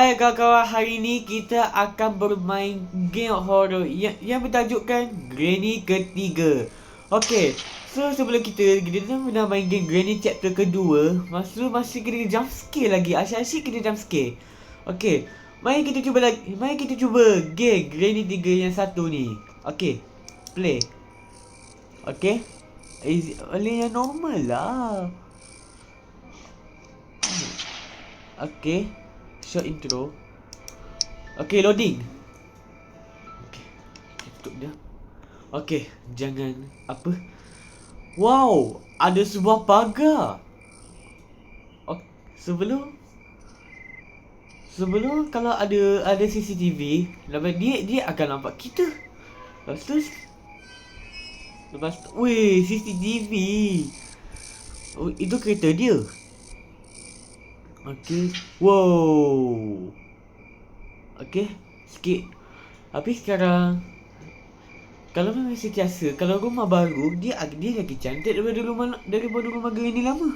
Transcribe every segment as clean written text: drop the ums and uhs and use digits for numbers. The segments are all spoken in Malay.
Hai kawan-kawan, hari ni kita akan bermain game horror yang bertajukkan Granny ketiga. Okay, so sebelum kita dah main game Granny chapter kedua, masih kena jump scare lagi, asyik-asyik kena jump scare. Okay, mari kita cuba game Granny 3 yang satu ni. Okay, play. Okay, boleh yang normal lah. Okay, short intro. Okay, loading. Okay, tutup dia. Okay, jangan apa. Wow, ada sebuah pagar. Okay, sebelum kalau ada CCTV, dia akan nampak kita. Lepas tu, weh, CCTV. Oh, itu kereta dia. Okay, wow. Okay, sikit. Tapi sekarang, kalau memang sentiasa, kalau rumah baru, dia lagi cantik daripada rumah Granny lama.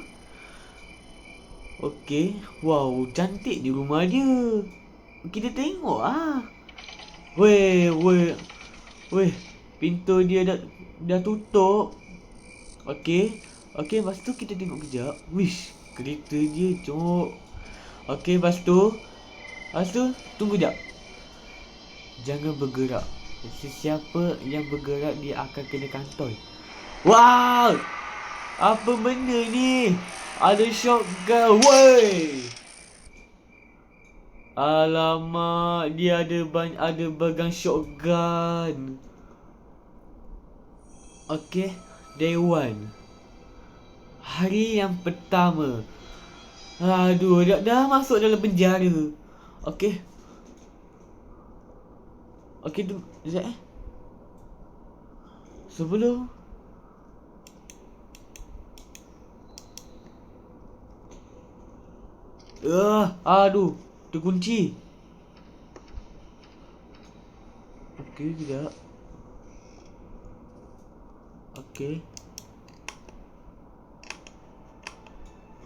Okay, wow, cantik di rumah dia. Kita tengok ah. Weh, pintu dia dah tutup. Okay, lepas tu kita tengok kejap. Wish, kereta dia cok. Okay, lepas tu tunggu jap. Jangan bergerak. Sesiapa yang bergerak dia akan kena kantoi. Wow! Apa benda ni? Ada shotgun. Woi! Alamak, dia ada bagang shotgun. Okay, day 1. Hari yang pertama. Aduh, dah masuk dalam penjara. Okay, tu sekejap sebelum aduh, terkunci. Okay, sekejap. Okay.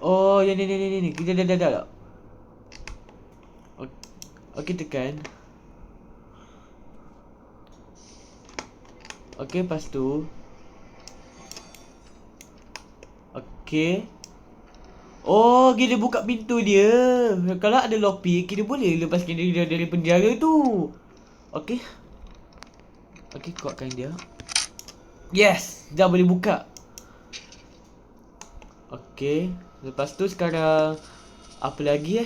Oh, yang ni. Kita dah. Okay, tekan. Okay, lepas tu. Okay. Oh, kita buka pintu dia. Kalau ada lopi, kita boleh lepaskan dia dari penjara tu. Okay. Okay, kuatkan dia. Yes, dah boleh buka. Okay. Lepas tu sekarang apa lagi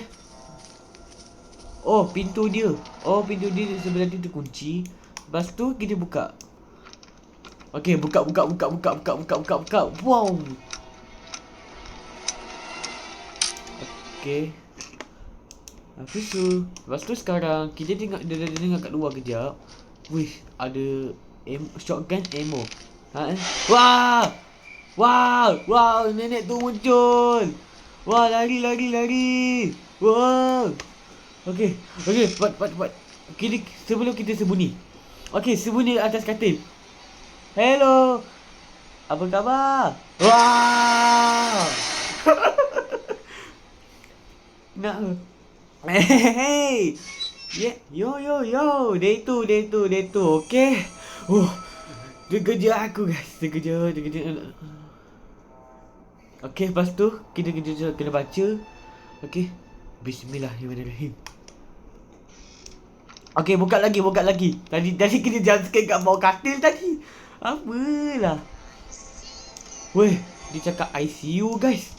Oh, pintu dia sebelah tu terkunci. Lepas tu kita buka. Okay, buka. Wow. Okay. Lepas tu sekarang kita tengok dia kat luar kejap. Wih, ada shotgun ammo. Wow, nenek tu muncul. Wah, lari. Wow. Okay, cepat. Sebelum kita sembunyi. Okay, sembunyi atas katil. Hello. Apa khabar? Wow. Nak. Hey. Yeah, yo. Day 2. Okay. Terkejut aku guys. Terkejut. Okay, lepas tu kita kena baca. Okay. Bismillahirrahmanirrahim. Okay, buka lagi. Tadi kita jumpscare kat bawah katil tadi. Apalah. Weh, dia cakap ICU guys.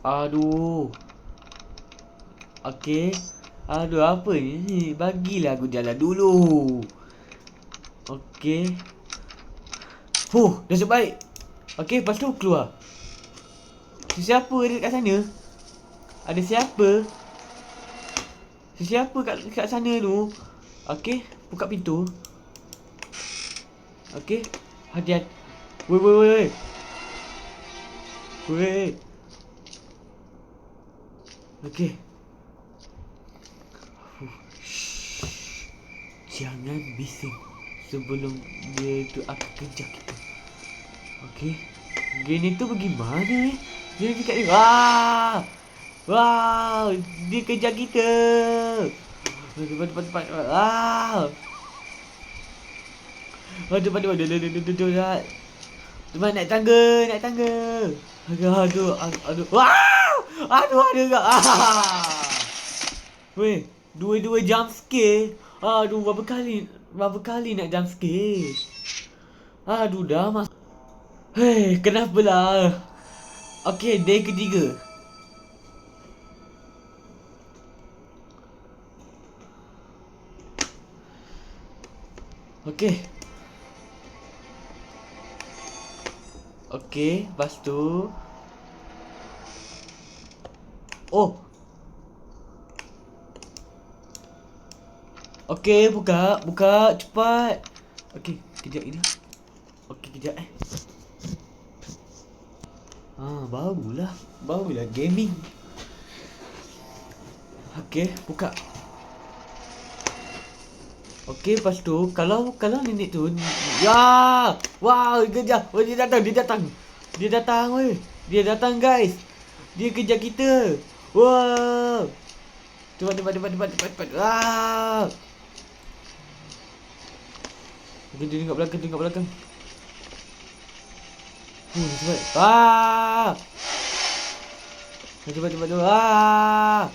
Aduh. Okay. Aduh, apa ni? Bagilah aku jalan dulu. Okay. Nasib baik. Okay, lepas tu keluar. Siapa ada kat sana? Ada siapa? Sesiapa kat sana tu? Okay, buka pintu. Okay, hati-hati. Weh. Okay. Jangan bising sebelum dia tu akan kejar kita. Okay. Granny tu pergi mana Dia dekat ni. Wah! Wah! Dia kejar kita. Cepat. Wah! Aduh. Cuma naik tangga. Aduh. Wah! Aduh. Weh, dua jump scare. Aduh, berapa kali nak jump scare. Aduh, dah mas. Hei, kenapa lah? Okey, day ketiga. Okey, lepas tu. Oh. Okey, buka cepat. Okey, kejap ini. Okey, kejap Barulah gaming. Okey, buka. Okey, lepas tu kalau nenek tu ya, wow, kejar. Oh, dia datang weh. Dia datang guys. Dia kejar kita. Wow. Cepat. Wah. Okey, dia tengok belakang. Cepat. Wah. Cepat. Wah.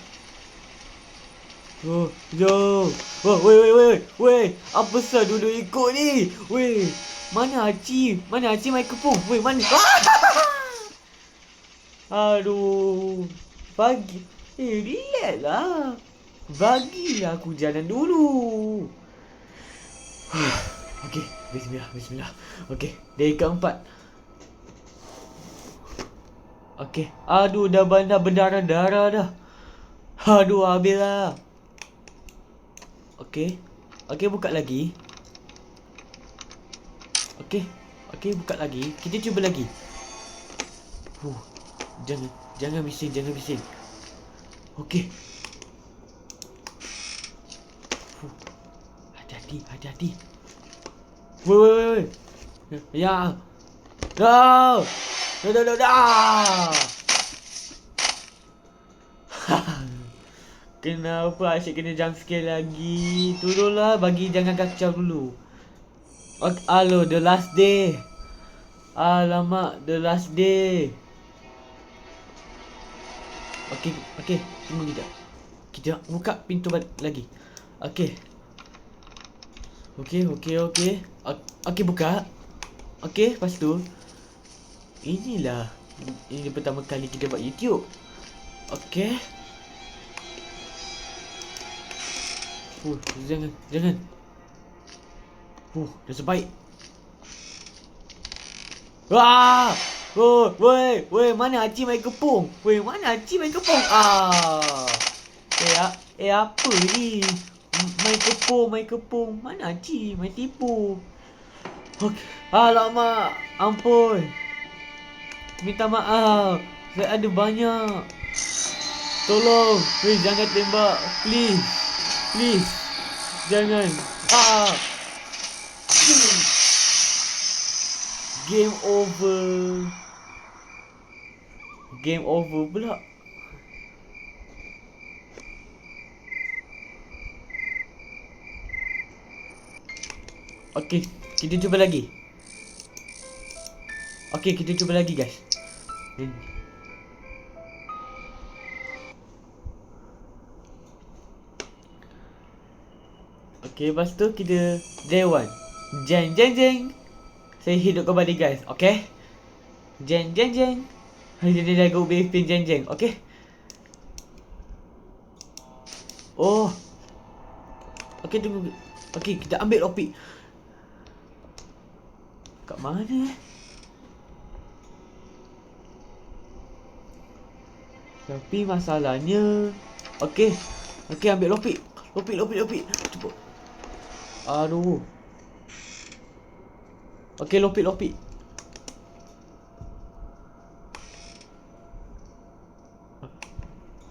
Oh, jom. Oh, weh. Apa sah dulu ikut ni? Weh, mana Haji main kepung? Weh, mana? Aduh. Relax lah. Bagilah aku jalan dulu. Okey, bismillah. Okey, day keempat. Okey, aduh, dah berdarah-darah dah. Aduh, habis lah. Okey, buka lagi. Okey, buka lagi. Kita cuba lagi. Jangan bising. Okey. Hati-hati. Woi. Ya. No. Kenapa asyik kena jump scare lagi? Turunlah, jangan kacau dulu. Alo, the last day. Alamak, the last day. Okey, tunggu kejap. Kita buka pintu lagi. Okey, buka. Okey, lepas tu ini pertama kali kita buat YouTube. Okey. Jangan. Dah sebaik. Wah! Oh, woi, mana Haji main kepung? Apa ni? Main kepung. Mana Haji main tipu? Okey. Alamak, ampun. Minta maaf. Saya ada banyak. Tolong, jangan tembak, please. Jangan. Game over pula. Okey, kita cuba lagi. Guys. Okey, lepas tu kita day 1. Jeng. Saya hidup kembali guys, okey? Jeng. Hari ni dah go pin jeng, okey? Oh. Okey, tunggu. Okey, kita ambil topik. Kat mana? Tapi masalahnya, okey, ambil topik. Cepat. Aduh. Okey, lopik.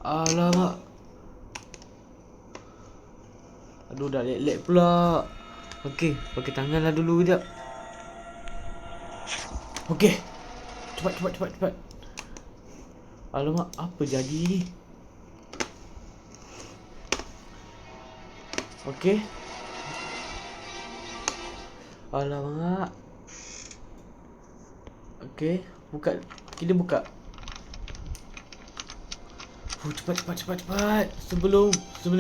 Alamak. Aduh, dah lag pula. Okey, pakai tangan lah dulu kejap. Okey. Cepat. Alamak, apa jadi ni? Okey. Alamak. Okey, buka. Kita buka. Cepat. Sebelum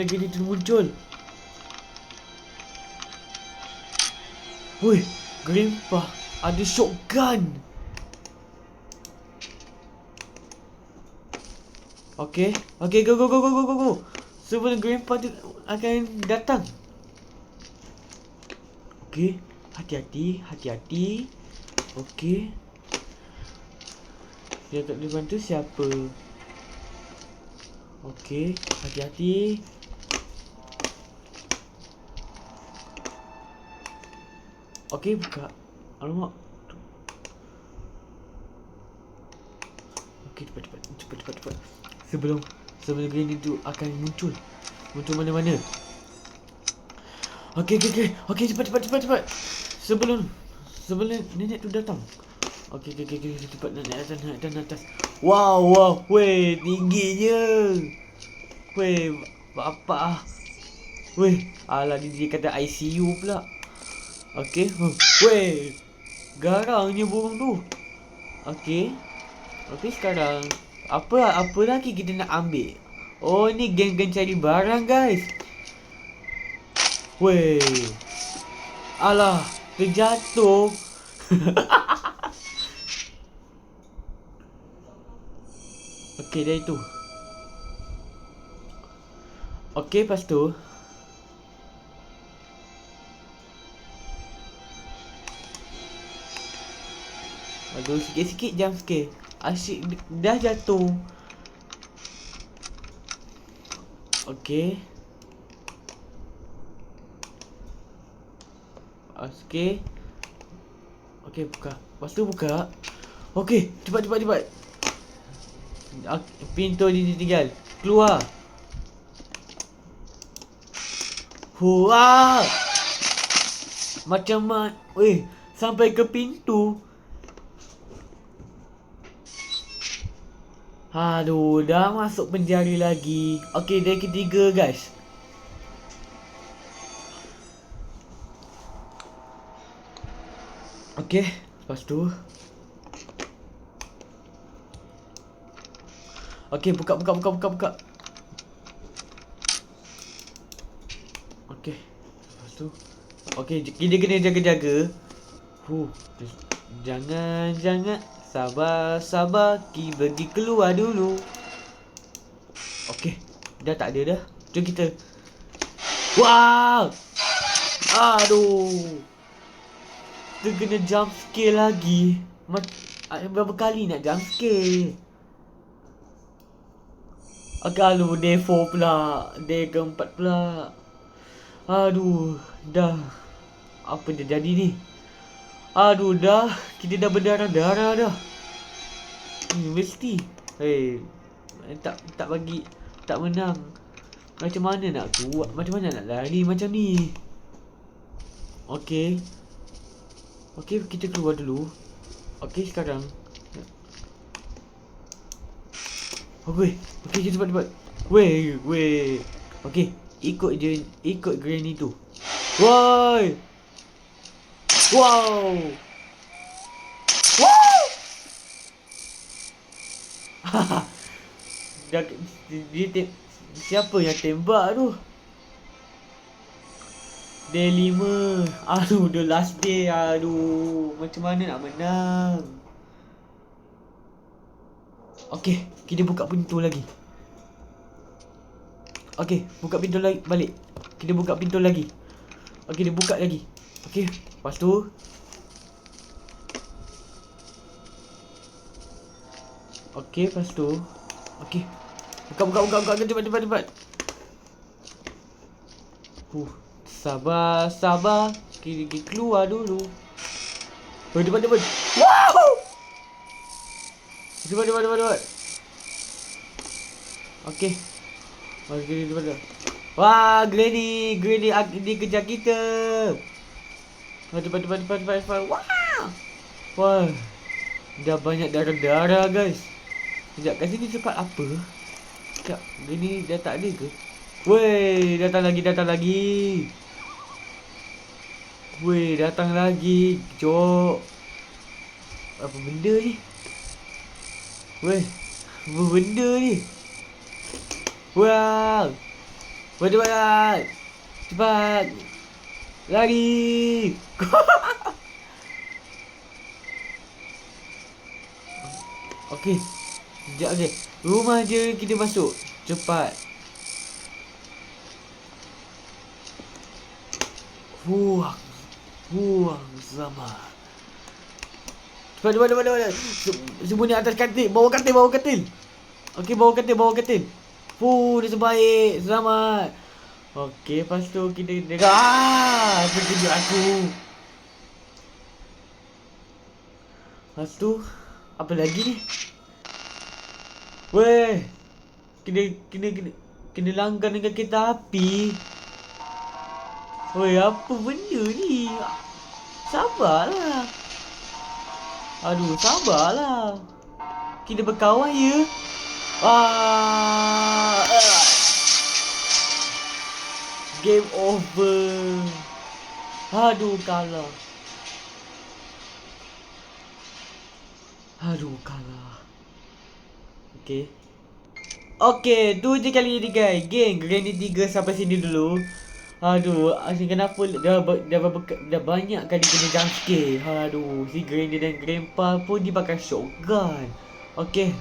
gini tu muncul. Woi, Grandpa ada shotgun. Okay, go. Sebelum Grandpa tu akan datang. Okay, hati-hati. Okay. Dia tak boleh bantu siapa? Okay, hati-hati. Okay, buka. Alamak. Okay, cepat. Sebelum Granny tu akan muncul mana-mana. Okay, cepat. Sebelum nenek tu datang. Okay, cepat naik atas. Wow, weh, tingginya. Weh, bapak. Weh, alah dia kata ICU pula. Okay, weh, garangnya burung tu. Okay, sekarang apa lagi kita nak ambil? Oh, ni geng-geng cari barang, guys. Weh, alah, terjatuh. Okay, dah itu. Okay, lepas tu aduh, sikit-sikit jump scare. Asyik dah jatuh. Okay. Okay, buka. Lepas tu buka. Okay, cepat. Pintu ni tinggal. Keluar. Wah. Macam mana? Weh, sampai ke pintu. Aduh, dah masuk penjara lagi. Okay, day ketiga, guys. Okay, lepas tu. Okay, buka. Okay, lepas tu. Okay, kita kena jaga-jaga. Jangan. Sabar. Kita pergi keluar dulu. Okay, dah tak ada dah. Jom kita. Wow! Aduh. Kita kena jump scare lagi. Berapa kali nak jump scare? Kalau day 4 pula. Day keempat pula. Aduh, dah. Apa dia jadi ni? Aduh, dah. Kita dah berdarah-darah dah. Mesti. Tak bagi. Tak menang. Macam mana nak kuat? Macam mana nak lari macam ni? Okay, kita keluar dulu. Okay, sekarang. Okay, cepat. Weh. Okay, ikut Granny tu. Woi! Wow! Siapa yang tembak tu? Day 5. Aduh, the last day. Aduh, macam mana nak menang? Okay, kita buka pintu lagi. Okay, buka pintu lagi. Balik. Kita buka pintu lagi. Okay, dia buka lagi. Okay, lepas tu. Okay, lepas tu. Okay, buka. Cepat. Sabar. Kita keluar dulu. Cepat. Wow! Cepat. Okay, cepat. Wah, Granny dia kejar kita. Cepat. Wah. Dah banyak darah-darah guys. Sekejap, kat sini tempat apa? Sekejap, Granny dah tak ada ke? Weh, datang lagi. Weh, datang lagi. Cok. Apa benda ni? Weh, apa benda ni? Wow. Cepat. Cepat. Lari. Okey. Sekejap okey. Rumah je kita masuk. Cepat. Buang sama. Cepat. Sembunyi atas katil. Bawa katil. Okey, bawa katil. Dah sebaik. Selamat. Okey, lepas tu kita dengar. Terkejut aku. Lepas tu, apa lagi ni? Weh. Kena langgar dengan kereta api. Weh, apa benda ni? Sabarlah. Kita berkawan ya. Game over. Kalah. Okey, tu je kali ni guys. Geng Granny 3 sampai sini dulu. Asyik kenapa dah banyak kali kena jump scare. Si Granny dan Grandpa pun dipakai shotgun. Okey.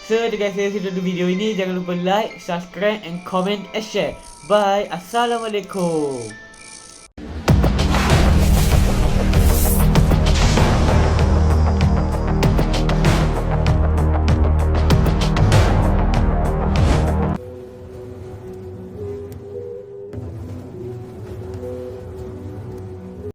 So, itu guys, saya sudah video ini. Jangan lupa like, subscribe and comment and share. Bye. Assalamualaikum.